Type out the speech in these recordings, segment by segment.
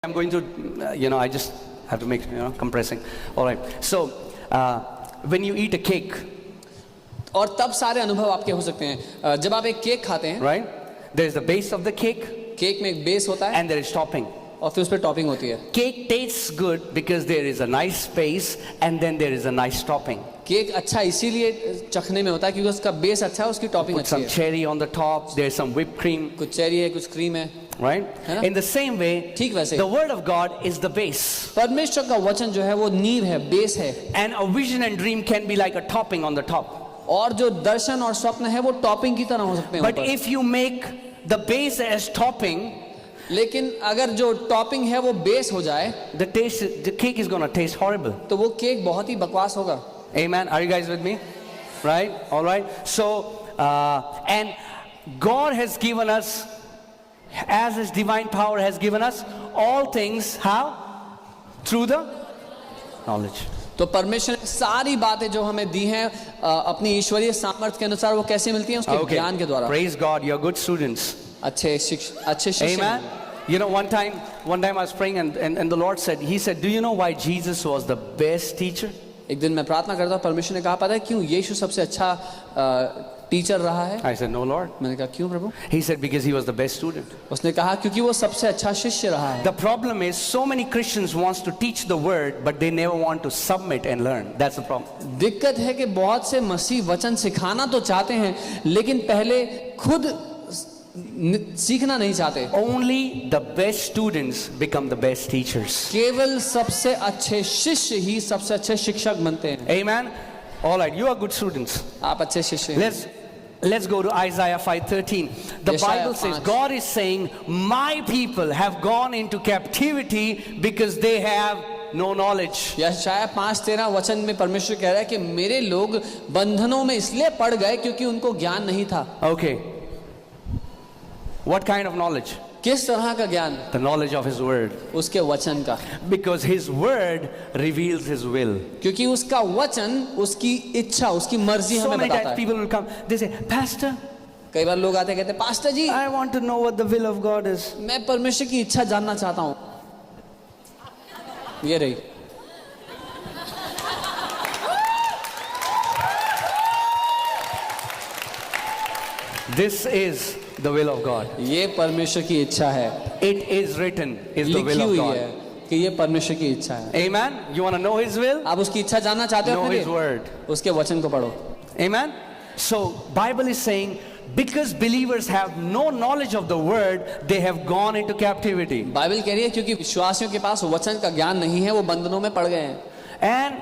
I'm going to, I just have to make, compressing. All right. So, when you eat a cake, और तब सारे अनुभव आपके हो सकते हैं जब आप एक केक खाते हैं, right? There is the base of the cake, cake में एक बेस होता है and there is topping. और फिर उस पर टॉपिंग होती है. Cake tastes good because there is a nice base and then there is a nice topping. Cake अच्छा इसीलिए चखने में होता है क्योंकि उसका बेस अच्छा है, उसकी टॉपिंग Put अच्छी some है. cherry on the top. There is some whipped cream, कुछ चेरी है, कुछ क्रीम है, right? है ना? In the same way, ठीक वैसे the word of God is the base, परमेश्वर का वचन जो है वो नींव है, बेस है. and a vision and dream can be like a topping on the top. और जो दर्शन और स्वप्न है वो टॉपिंग की तरह हो सकते हैं But ऊपर. if you make the base as topping, लेकिन अगर जो टॉपिंग है वो बेस हो जाए the cake is gonna taste horrible. तो वो केक बहुत ही बकवास होगा. Amen. Are you guys with me? Right? All right. So, and God has given us, as His divine power has given us, all things, how? Through the knowledge. तो परमेश्वर ने सारी बातें जो हमें दी हैं अपनी ईश्वरीय सामर्थ्य के अनुसार वो कैसे मिलती हैं? उसके ज्ञान के द्वारा. Praise God. You're good students. अच्छे शिष्य. Amen. You know, one time I was praying and the Lord said, He said, do you know why Jesus was the best teacher? एक दिन मैं प्रार्थना करता हूँ, परमेश्वर ने कहा पता है क्यों यीशु सबसे अच्छा टीचर रहा है? I said, no, Lord. मैंने कहा क्यों प्रभु? He said, because he was the best student. उसने कहा क्योंकि वो सबसे अच्छा शिष्य रहा है. The problem is so many Christians wants to teach the word but they never want to submit and learn. That's the problem. दिक्कत है कि बहुत से मसीह वचन सिखाना तो चाहते हैं लेकिन पहले खुद सीखना नहीं चाहते. Only the best students become the best teachers. केवल सबसे अच्छे शिष्य ही सबसे अच्छे शिक्षक बनते हैं. Amen. All right, you are good students. आप अच्छे शिष्य हैं. Let's go to Isaiah 5:13. The Bible says God is saying, my people have gone into captivity because they have no knowledge. यशायाह 5:13 वचन में परमेश्वर कह रहा है कि मेरे लोग बंधनों में इसलिए पड़ गए क्योंकि उनको ज्ञान नहीं था. Okay. What kind of knowledge? किस तरह का ज्ञान? The knowledge of His word. उसके वचन का. Because His word reveals His will. क्योंकि उसका वचन उसकी इच्छा, उसकी मर्जी So हमें many बताता times है. people will come, they say, Pastor, कई बार लोग आते कहते pastor ji I want to know what the will of God is. मैं परमेश्वर की इच्छा जानना चाहता हूँ. ये रही. This is the will of God. ये परमेश्वर की इच्छा है. It is written, is the लिखी will of हुई God. है कि ये परमेश्वर की इच्छा है. Amen. You want to know His will? आप उसकी इच्छा जानना चाहते हो Know अपने His लिए? word. उसके वचन को पढ़ो. Amen. So Bible is saying, because believers have no knowledge of the word, they have gone into captivity. Bible कह रही है क्योंकि विश्वासियों के पास वचन का ज्ञान नहीं है, वो बंधनों में पड़ गए हैं. And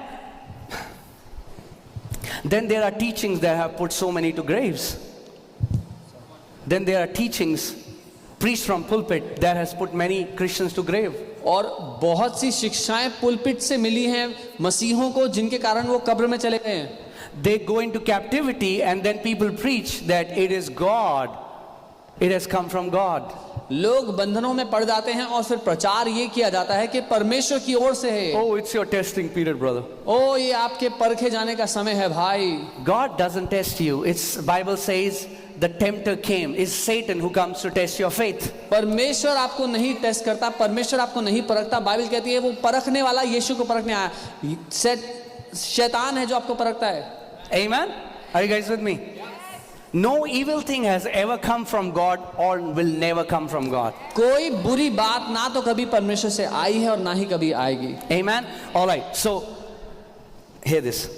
then there are teachings that have put so many to graves. Then there are teachings preached from pulpit that has put many Christians to grave. और बहुत सी शिक्षाएं पुलपिट से मिली हैं मसीहों को जिनके कारण वो कब्र में चले गए हैं. They go into captivity and then people preach that it is God. It has come from God. लोग बंधनों में पड़ जाते हैं और फिर प्रचार ये किया जाता है कि परमेश्वर की ओर से है. Oh, it's your testing period, brother. ओ ये आपके परखे जाने का समय है भाई. God doesn't test you. It's Bible says the tempter came. It's Satan who comes to test your faith. परमेश्वर आपको नहीं टेस्ट करता, परमेश्वर आपको नहीं परखता. बाइबल कहती है वो परखने वाला यीशु को परखने आया. शैतान है जो आपको परखता है. Amen. Are you guys with me? No evil thing has ever come from God or will never come from God. कोई बुरी बात ना तो कभी परमेश्वर से आई है और ना ही कभी आएगी. Amen. All right. So hear this.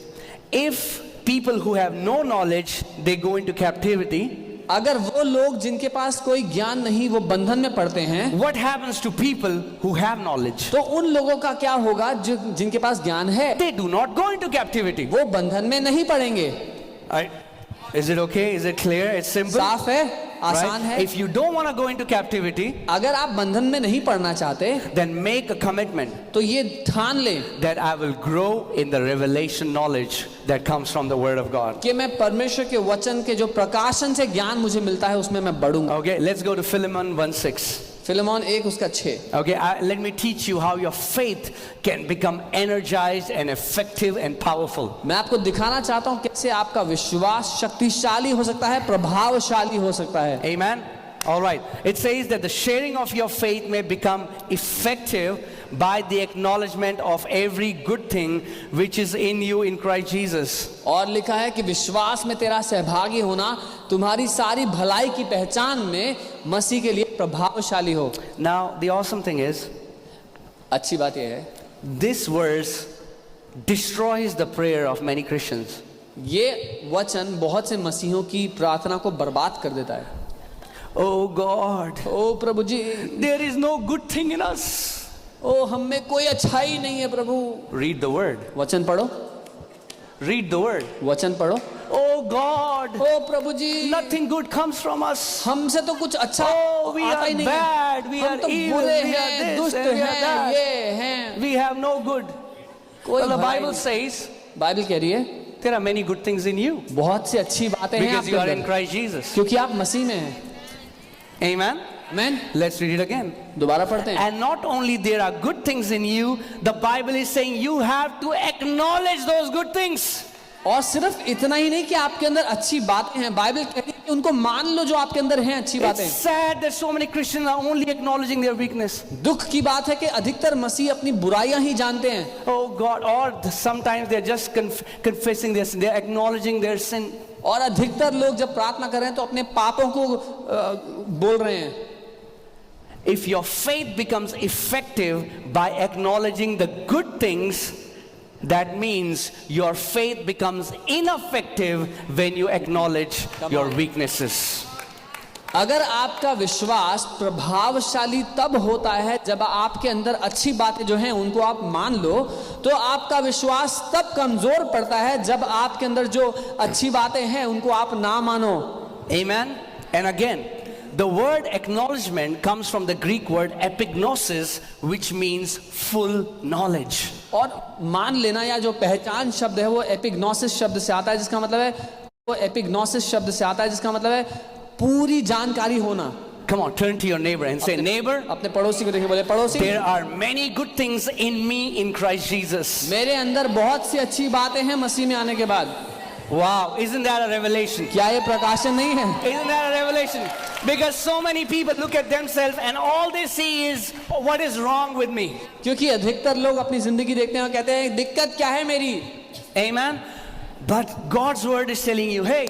If people who have no knowledge, they go into captivity. अगर वो लोग जिनके पास कोई ज्ञान नहीं वो बंधन में पड़ते हैं, what happens to people who have knowledge? तो उन लोगों का क्या होगा जो जिनके पास ज्ञान है? They do not go into captivity. वो बंधन में नहीं पड़ेंगे. Is it okay? Is it clear? It's simple. साफ है, आसान Right? है. If you don't want to go into captivity, अगर आप बंधन में नहीं पड़ना चाहते then make a commitment तो ये ठान लें that I will grow in the revelation knowledge that comes from the word of God. कि मैं परमेश्वर के वचन के जो प्रकाशन से ज्ञान मुझे मिलता है उसमें मैं बढ़ूंगा. Okay, let's go to Philemon 1:6. Philemon 1 उसका 6. Okay, let me teach you how your faith can become energized and effective and powerful. मैं आपको दिखाना चाहता हूँ कैसे आपका विश्वास शक्तिशाली हो सकता है, प्रभावशाली हो सकता है. Amen. All right. It says that the sharing of your faith may become effective by the acknowledgement of every good thing which is in you in Christ Jesus. और लिखा है कि विश्वास में तेरा सहभागी होना तुम्हारी सारी भलाई की पहचान में मसीह के लिए प्रभावशाली हो। Now, the awesome thing is, अच्छी बात यह है, this verse destroys the prayer of many Christians. ये वचन बहुत से मसीहों की प्रार्थना को बर्बाद कर देता है। Oh God, O Prabhu ji, there is no good thing in us. ओ हम में कोई अच्छाई नहीं है प्रभु। Read the word. वचन पढ़ो, Read the word. वचन पढ़ो। Oh God, O Prabhu ji, nothing good comes from us. हमसे तो कुछ अच्छा Oh, we आता are ही नहीं bad, है। we हम are तो evil, बुरे we are हैं, this, दुष्ट and we are हैं, that. ये हैं, We have no good. कोई Well, the भलाई Bible नहीं। says बाइबल कह रही है there are many good things in you बहुत सी अच्छी बातें हैं because you are आपके in अंदर, Christ Jesus. क्योंकि आप मसीह में हैं। Amen. आमीन। Let's read it again. दोबारा पढ़ते हैं। And not only there are good things in you, the Bible is saying you have to acknowledge those good things. और सिर्फ इतना ही नहीं कि आपके अंदर अच्छी बातें हैं, बाइबल कहती है कि उनको मान लो जो आपके अंदर हैं अच्छी बातें। It's sad that so many Christians are only acknowledging their weakness. दुख की बात है कि अधिकतर मसीह अपनी बुराइयां ही जानते हैं। Oh God, or sometimes they're just confessing their sin, they're acknowledging their sin. और अधिकतर लोग जब प्रार्थना कर रहे हैं तो अपने पापों को बोल रहे हैं। If your faith becomes effective by acknowledging the good things, that means your faith becomes ineffective when you acknowledge your weaknesses. अगर आपका विश्वास प्रभावशाली तब होता है जब आपके अंदर अच्छी बातें जो हैं उनको आप मान लो, तो आपका विश्वास तब कमजोर पड़ता है जब आपके अंदर जो अच्छी बातें हैं उनको आप ना मानो। Amen. And again, the word acknowledgement comes from the Greek word epignosis, which means full knowledge. और मान लेना या जो पहचान शब्द है वो एपिग्नोसिस शब्द से आता है, जिसका मतलब है वो एपिग्नोसिस शब्द से आता है जिसका मतलब है पूरी जानकारी होना। Come on, turn to your neighbor and say, neighbor, अपने पड़ोसी को देखिए, बोले पड़ोसी, there are many good things in me in Christ Jesus. मेरे अंदर बहुत सी अच्छी बातें हैं मसीह में आने के बाद। Wow, isn't that a revelation? क्या ये प्रकाशन नहीं है? Isn't that a revelation? Because so many people look at themselves and all they see is what is wrong with me. क्योंकि अधिकतर लोग अपनी जिंदगी देखते हैं और कहते हैं दिक्कत क्या है मेरी। Amen. But God's word is telling you, hey,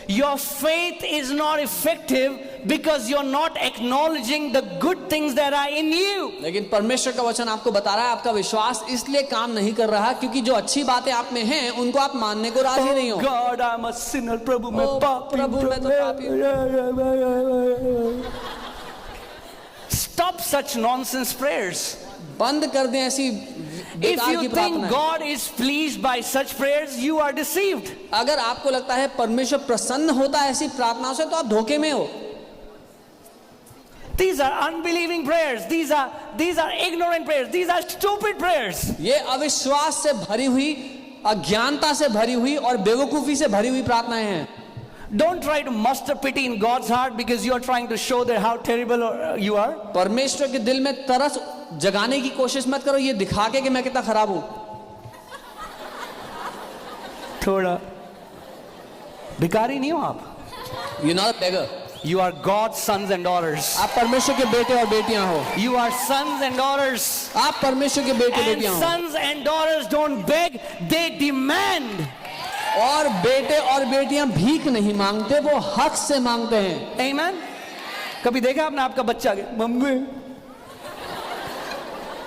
your faith is not effective because you're not acknowledging the good things that are in you. लेकिन परमेश्वर का वचन आपको बता रहा है आपका विश्वास इसलिए काम नहीं कर रहा क्योंकि जो अच्छी बातें आप में हैं उनको आप मानने को राजी नहीं हो। God, I'm a sinner. प्रभु मैं पापी हूँ। प्रभु मैं तो पापी हूँ। Stop such nonsense prayers. बंद कर दें ऐसी If बेकार you की think प्रार्थना। God is pleased by such prayers, you are deceived. अगर आपको लगता है परमेश्वर प्रसन्न होता है ऐसी प्रार्थनाओं से तो आप धोखे में हो। These are unbelieving prayers. These are ignorant prayers. These are stupid prayers. ये अविश्वास से भरी हुई, अज्ञानता से भरी हुई और बेवकूफी से भरी हुई प्रार्थनाएं हैं। Don't try to muster pity in God's heart because you are trying to show that how terrible you are. परमेश्वर के दिल में तरस जगाने की कोशिश मत करो ये दिखा के कि मैं कितना खराब हूं। थोड़ा भिखारी नहीं हो आप। You're not a beggar. You are God's sons and daughters. आप परमेश्वर के बेटे और बेटियां हो। You are sons and daughters. आप परमेश्वर के बेटे And बेटियां हो। sons and daughters don't beg, they demand. और बेटे और बेटियां भीख नहीं मांगते, वो हक से मांगते हैं। Amen. कभी देखा आपने आपका बच्चा के mummy?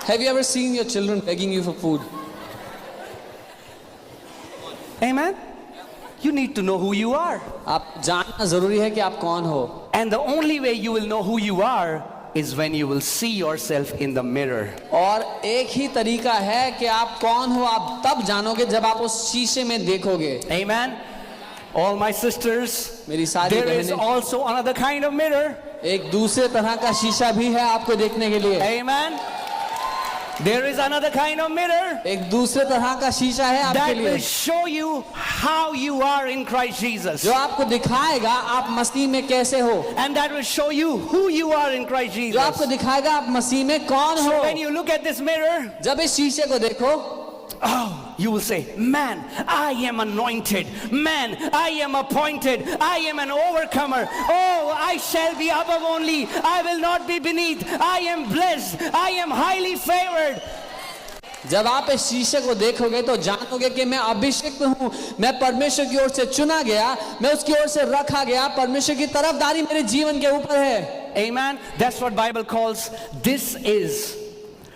Have you ever seen your children begging you for food? Amen. You need to know who you are. आप जानना जरूरी है कि आप कौन हो। And the only way you will know who you are is when you will see yourself in the mirror. और एक ही तरीका है कि आप कौन हो आप तब जानोगे जब आप उस शीशे में देखोगे। Amen. All my sisters, मेरी सारी there is बहनें, also another kind of mirror. एक दूसरे तरह का शीशा भी है आपको देखने के लिए। Amen. There is another kind of mirror एक दूसरे तरह का शीशा है आपके that लिए will show you how you are in Christ Jesus. जो आपको दिखाएगा आप मसीह में कैसे हो, And that will show you who you are in Christ जो Jesus. आपको दिखाएगा आप मसीह में कौन So हो। when you look at this mirror, जब इस शीशे को देखो oh, you will say, man, I am anointed. Man, I am appointed. I am an overcomer. Oh, I shall be above only. I will not be beneath. I am blessed. I am highly favored. जब आप इस शीशे को देखोगे तो जानोगे कि मैं अभिषिक्त हूँ, मैं परमेश्वर की ओर से चुना गया, मैं उसकी ओर से रखा गया, परमेश्वर की तरफदारी मेरे जीवन के ऊपर है. Amen. That's what Bible calls, this is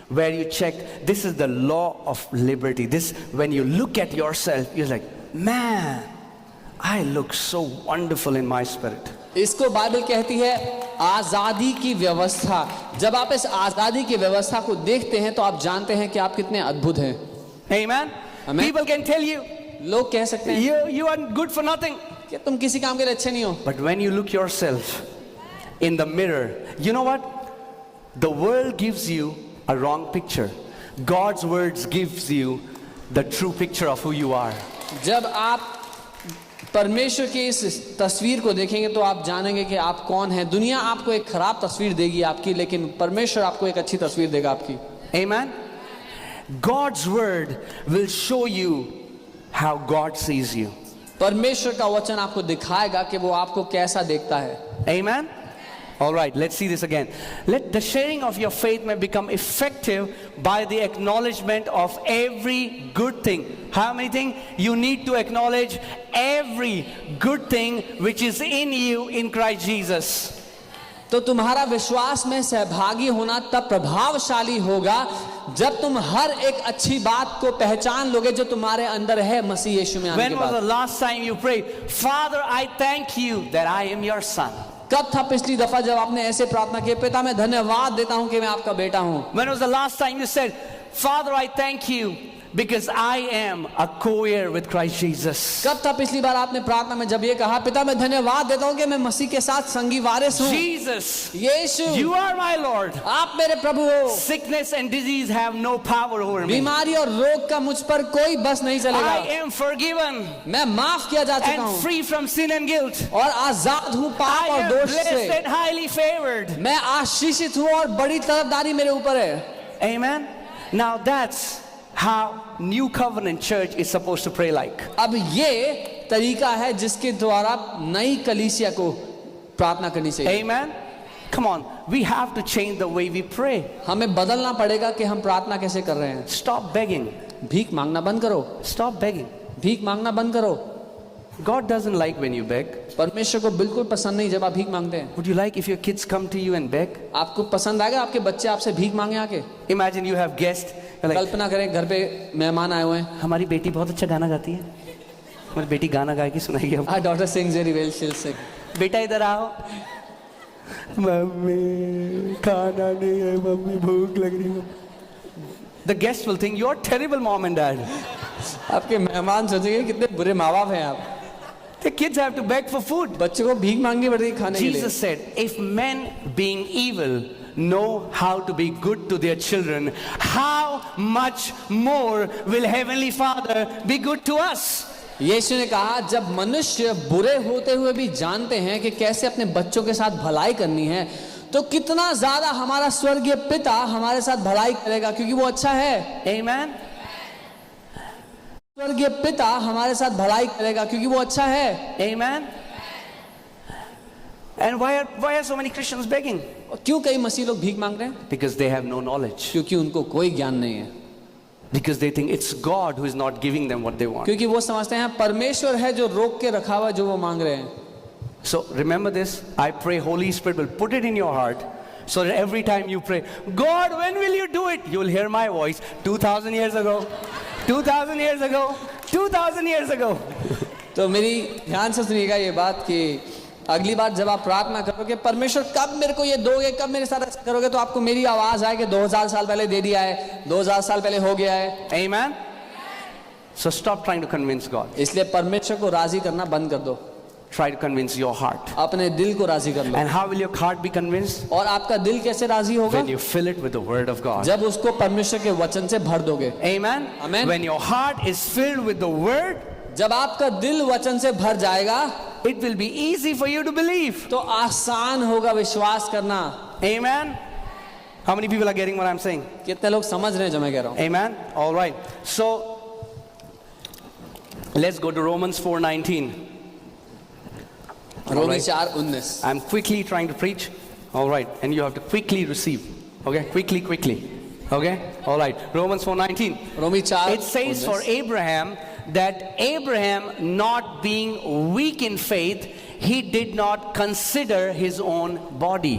where you check, this is the law of liberty. This, when you look at yourself, you're like, man, I look so wonderful in my spirit. इसको Bible कहती है आजादी की व्यवस्था. जब आप इस आजादी की व्यवस्था को देखते हैं तो आप जानते हैं कि आप कितने अद्भुत हैं. Amen. Amen. People can tell you, लोग कह सकते हैं you are good for nothing. कि तुम किसी काम के लिए अच्छे नहीं हो. But when you look yourself in the mirror, you know what? The world gives you a wrong picture. God's words gives you the true picture of who you are. जब आप परमेश्वर की इस तस्वीर को देखेंगे तो आप जानेंगे कि आप कौन हैं. दुनिया आपको एक खराब तस्वीर देगी आपकी, लेकिन परमेश्वर आपको एक अच्छी तस्वीर देगा आपकी. Amen. God's word will show you how God sees you. परमेश्वर का वचन आपको दिखाएगा कि वो आपको कैसा देखता है. Amen. All right, let's see this again. Let the sharing of your faith may become effective by the acknowledgement of every good thing. How many things? You need to acknowledge every good thing which is in you in Christ Jesus. तो तुम्हारा विश्वास में सहभागी होना तब प्रभावशाली होगा जब तुम हर एक अच्छी बात को पहचान लोगे जो तुम्हारे अंदर है मसीह यीशु में आने के When was the बाद. last time you prayed, Father, I thank you that I am your son? कब था पिछली दफा जब आपने ऐसे प्रार्थना की, पिता मैं धन्यवाद देता हूं कि मैं आपका बेटा हूं. When was the last time you said, Father, I thank you because I am a co-heir with Christ Jesus? कब था पिछली बार आपने प्रार्थना में जब ये कहा, पिता मैं धन्यवाद देता हूं कि मैं मसीह के साथ संगी वारिस हूं. Jesus, Yeshu, you are my Lord. आप मेरे प्रभु हो. Sickness and disease have no power over me. बीमारी और रोग का मुझ पर कोई बस नहीं चलेगा. I am forgiven मैं माफ किया जा चुका and हूं free from sin and guilt. और आजाद हूं पाप I और am दोष blessed से. and highly favored. मैं आशीषित हूं और बड़ी तरफदारी मेरे ऊपर है. Amen. Now that's how New Covenant Church is supposed to pray like. अब ये तरीका है जिसके द्वारा नई कलीसिया को प्रार्थना करनी चाहिए. Amen. Come on, we have to change the way we pray. हमें बदलना पड़ेगा कि हम प्रार्थना कैसे कर रहे हैं. Stop begging. भीख मांगना बंद करो. Stop begging. भीख मांगना बंद करो. God doesn't like when you beg. परमेश्वर को बिल्कुल पसंद नहीं जब आप भीख मांगते हैं. Would you like if your kids come to you and beg? आपको पसंद आएगा आपके बच्चे आपसे भीख मांगे आके. Imagine you have guests. You're like, कल्पना करें घर पे मेहमान आए हुए हैं. हमारी बेटी बहुत अच्छा गाना गाती है. हमारी बेटी गाना गा के सुनाएगी हमको. Our daughter sings very well, she'll sing. बेटा इधर आओ. मम्मी खाना नहीं है, मम्मी भूख लग रही है. The guest will think you are terrible mom and dad. आपके मेहमान सोचेंगे कितने बुरे माँ बाप हैं आप. The kids have to beg for food. बच्चों को भीख मांगनी पड़ती है खाने के लिए. Jesus said, if men being evil know how to be good to their children, how much more will Heavenly Father be good to us? यीशु ने कहा जब मनुष्य बुरे होते हुए भी जानते हैं कि कैसे अपने बच्चों के साथ भलाई करनी है, तो कितना ज्यादा हमारा स्वर्गीय पिता हमारे साथ भलाई करेगा क्योंकि वो अच्छा है. Amen. स्वर्गीय पिता हमारे साथ भलाई करेगा क्योंकि वो अच्छा है. Amen. And why are so many Christians begging? और क्यों कई मसीह लोग भीख मांग रहे हैं? Because they have no knowledge. क्योंकि उनको कोई ज्ञान नहीं है. Because they think it's God who is not giving them what they want. क्योंकि वो समझते हैं परमेश्वर है जो रोक के रखा हुआ जो वो मांग रहे हैं. So remember this. I pray Holy Spirit will put it in your heart. So that every time you pray, God, when will you do it? You will hear my voice 2,000 years ago, 2,000 years ago, 2,000 years ago. तो मेरी ध्यान से सुनिएगा ये बात कि अगली बार जब आप प्रार्थना करोगे परमेश्वर कब मेरे को ये दोगे, कब मेरे साथ ऐसा करोगे, तो आपको मेरी आवाज आए कि 2000 साल पहले दे दिया है, 2000 साल पहले हो गया है. Amen. So stop trying to convince God. इसलिए परमेश्वर को राजी करना बंद कर दो. Try to convince your heart. अपने दिल को राजी कर लो. And how will your heart be convinced? और आपका दिल कैसे राजी होगा? When you fill it with the word of God. जब उसको परमेश्वर के वचन से भर दोगे. Amen. Amen. When your heart is filled with the word, जब आपका दिल वचन से भर जाएगा, it will be easy for you to believe. तो आसान होगा विश्वास करना. Amen. How many people are getting what I'm saying? कितने लोग समझ रहे हैं जो मैं कह रहा हूँ? Amen. All right. So let's go to Romans 4:19. Romi 4:19. I'm quickly trying to preach. All right, and you have to quickly receive. Okay, quickly. Okay, all right. Romans 4:19. Romi 4. It says for Abraham that Abraham, not being weak in faith, he did not consider his own body.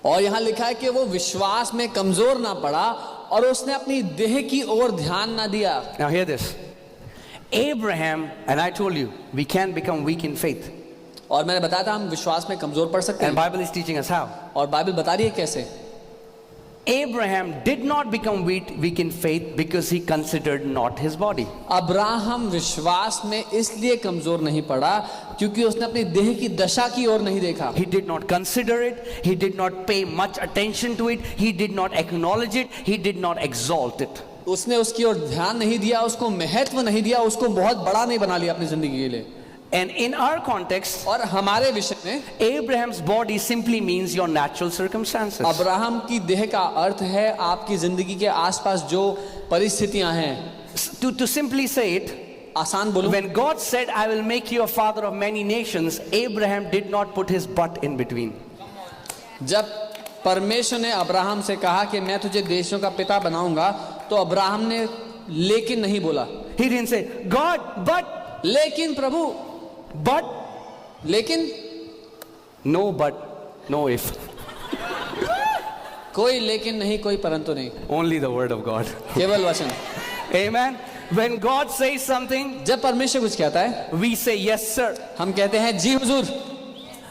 और यहाँ लिखा है कि वो विश्वास में कमजोर ना पड़ा और उसने अपनी देह की ओर ध्यान ना दिया. Now hear this. Abraham, and I told you, we can become weak in faith. और मैंने बताया था हम विश्वास में कमजोर पड़ सकते And हैं. Bible is teaching us how. और बाइबल बता रही है कैसे. Abraham did not become weak in faith because he considered not his body. Abraham विश्वास में इसलिए कमजोर नहीं पड़ा क्योंकि उसने अपनी देह की दशा की ओर नहीं देखा. He did not consider it. He did not pay much attention to it. He did not acknowledge it. He did not exalt it. उसने उसकी ओर ध्यान नहीं दिया, उसको महत्व नहीं दिया, उसको बहुत बड़ा नहीं बना लिया अपनी जिंदगी के लिए. And in our context, और हमारे विषय में Abraham's body simply means your natural circumstances. Abraham की देह का अर्थ है आपकी जिंदगी के आसपास जो परिस्थितियां हैं. To simply say it, आसान बोलूं, when God said, I will make you a father of many nations, Abraham did not put his butt in between. जब परमेश्वर ने अब्राहम से कहा कि मैं तुझे देशों का पिता बनाऊंगा, तो अब्राहम ने लेकिन नहीं बोला. He didn't say, God, but, लेकिन प्रभु, but, लेकिन, no but, no if. कोई लेकिन नहीं, कोई परंतु नहीं, Only the word of God. केवल वचन. Amen. When God says something, जब परमेश्वर कुछ कहता है, we say yes sir. हम कहते हैं जी हुजूर.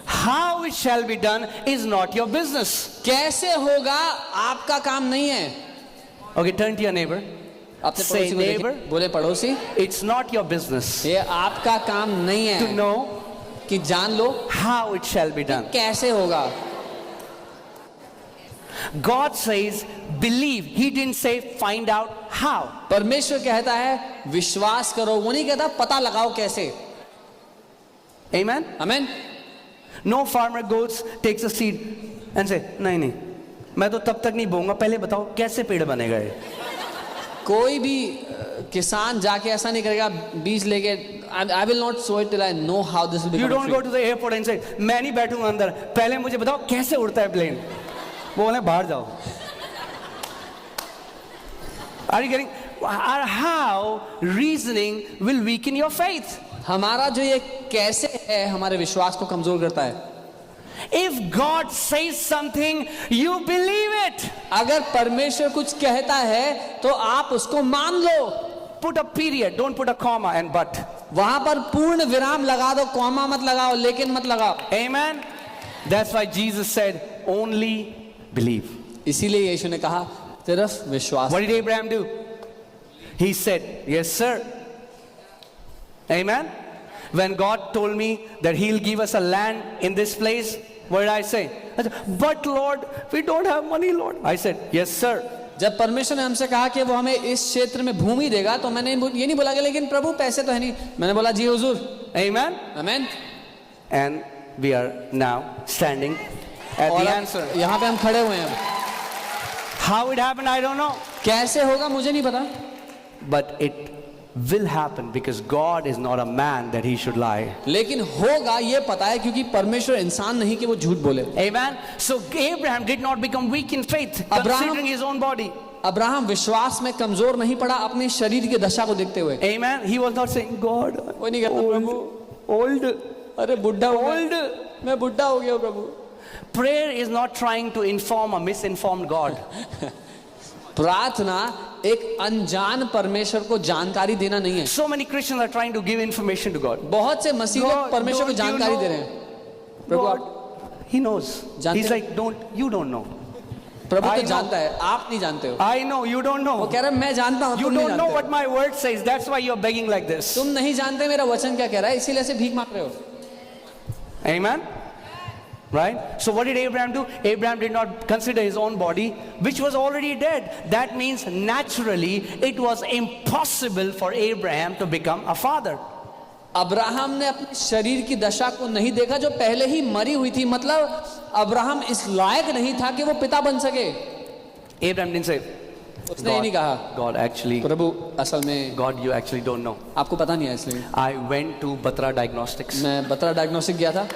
How it shall be done is not your business. कैसे होगा आपका काम नहीं है. Okay, turn to your neighbor. अपने Say पड़ोसी को neighbor. देखें, बोले पड़ोसी, It's not your business ये आपका काम नहीं to है know कि जान लो how it shall be done. कैसे होगा. God says, believe. He didn't say find out how. परमेश्वर कहता है विश्वास करो, वो नहीं कहता पता लगाओ कैसे. Amen. आमीन. No farmer goes, takes a seed and say, नहीं, मैं तो तब तक नहीं बोऊंगा, पहले बताओ कैसे पेड़ बनेगा ये. कोई भी किसान जाके ऐसा नहीं करेगा बीज लेके, I will not sow it till I know how this will You become don't a go tree. to the airport and say, मैं नहीं बैठूंगा अंदर, पहले मुझे बताओ कैसे उड़ता है प्लेन. वो बोले बाहर जाओ. Are you getting? How reasoning will weaken your faith? हमारा जो ये कैसे है हमारे विश्वास को कमजोर करता है. If God says something, you believe it. अगर परमेश्वर कुछ कहता है तो आप उसको मान लो. Put a period, don't put a comma and but. वहां पर पूर्ण विराम लगा दो, कॉमा मत लगाओ, लेकिन मत लगाओ. Amen. That's why Jesus said, only believe. इसीलिए यीशु ने कहा सिर्फ विश्वास. What did Abraham do? He said, yes sir. Amen. When God told me that he'll give us a land in this place, what did I say? I said, but Lord, we don't have money, Lord. I said, yes sir. जब परमेश्वर ने हमसे कहा कि वो हमें इस क्षेत्र में भूमि देगा, तो मैंने ये नहीं बोला कि लेकिन प्रभु पैसे तो है नहीं. मैंने बोला जी हुजूर. Amen. आमीन. And we are now standing at और the अब answer. यहाँ पे हम खड़े हुए हैं. How it happened, I don't know. कैसे होगा मुझे नहीं पता, But it will happen because God is not a man that he should lie. लेकिन होगा ये पता है क्योंकि परमेश्वर इंसान नहीं कि वो झूठ बोले. Amen. So Abraham did not become weak in faith, considering his own body. Abraham विश्वास में कमजोर नहीं पड़ा अपने शरीर की दशा को देखते हुए. Amen. He was not saying, God, वो नहीं कहता प्रभु, old. अरे बुढ़ा हो Old. गया, मैं बुढ़ा हो गया प्रभु. Prayer is not trying to inform a misinformed God. प्रार्थना एक अनजान परमेश्वर को जानकारी देना नहीं है. So many Christians are trying to give information to God. बहुत से मसीह लोग God, परमेश्वर को don't you जानकारी know? दे रहे हैं. प्रभु God, आप, he knows. जानते He's हैं? like, you don't know. Prabhu I तो know. जानता है, आप नहीं जानते हो. I know, you don't वो know. कह रहा है मैं जानता हूँ, You तुम नहीं don't know जानते what हो. my word says. That's why you're begging like this. तुम नहीं जानते मेरा वचन क्या कह रहा है, इसीलिए ऐसे भीख मांग रहे हो. Amen. Right? So what did Abraham do? Abraham did not consider his own body, which was already dead. That means naturally it was impossible for Abraham to become a father. Abraham ने अपने शरीर की दशा को नहीं देखा जो पहले ही मरी हुई थी. मतलब अब्राहम इस लायक नहीं था कि वो पिता बन सके. Abraham didn't say, उसने ये नहीं कहा God actually, प्रभु असल में God, you actually don't know. आपको पता नहीं है इसलिए I went to Batra Diagnostics. मैं बत्रा डायग्नोस्टिक गया था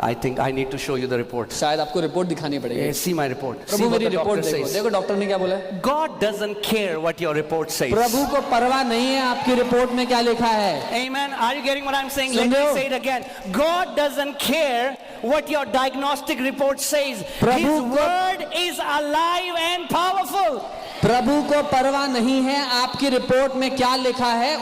I think I need to show you the report. शायद आपको रिपोर्ट दिखानी पड़ेगी See my report. See Prabhu what मेरी the रिपोर्ट doctor देखो says. देखो डॉक्टर ने क्या बोला है God doesn't care what your report says. प्रभु को परवाह नहीं है आपकी रिपोर्ट में क्या लिखा है Amen. Are you getting what I'm saying? Soon Let रहे me हो? say it again. God doesn't care what your diagnostic report says. Prabhu His को- word is alive and powerful. प्रभु को परवाह नहीं है आपकी रिपोर्ट में क्या लिखा है